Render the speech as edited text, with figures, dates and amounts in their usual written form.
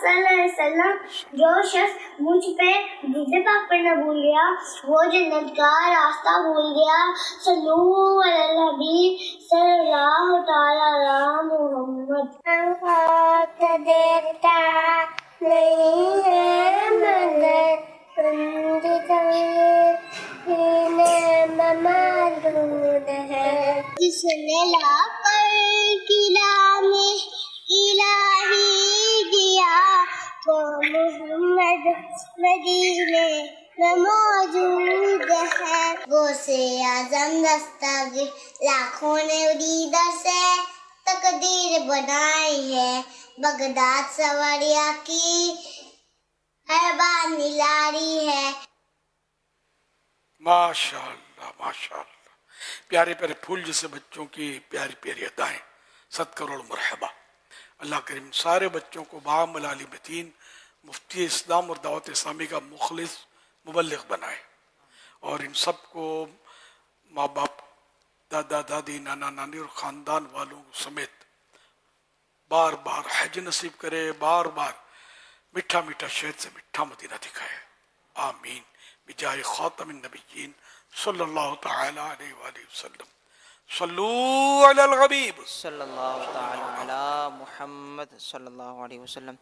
صلی اللہ علیہ وسلم جو شخص مجھ پہ درود پاک پڑھنا بھول گیا وہ جنت کا راستہ بھول گیا. صلو علی الحبیب صلی اللہ تعالی علی محمد. خط دیتا نہیں ہے مگر ممدود ہے. جس نے لا کر قلعہ میں الہی دیا وہ محمد مدینے میں موجود ہے. وہ سے اعظم دستگیر لاکھوں نے دیدہ سے تقدیر بنائی ہے. بغداد سواریا کی ہر نلاری ہے. ماشاء اللہ ماشاء اللہ. پیارے پیارے پھول جیسے بچوں کی پیاری پیاری ادائیں. 7 کروڑ مرحبا. اللہ کریم سارے بچوں کو بعمل علی متین مفتی اسلام اور دعوت اسلامی کا مخلص مبلغ بنائے اور ان سب کو ماں باپ دادا دادی نانا نانی اور خاندان والوں سمیت بار بار حج نصیب کرے. بار بار میٹھا میٹھا شہد سے میٹھا مدینہ دکھائے. آمین بجائے خاتم النبیین صلی اللہ تعالی علیہ وآلہ وسلم. صلو علی الغبیب صلی اللہ تعالی علی محمد صلی اللہ علیہ وسلم.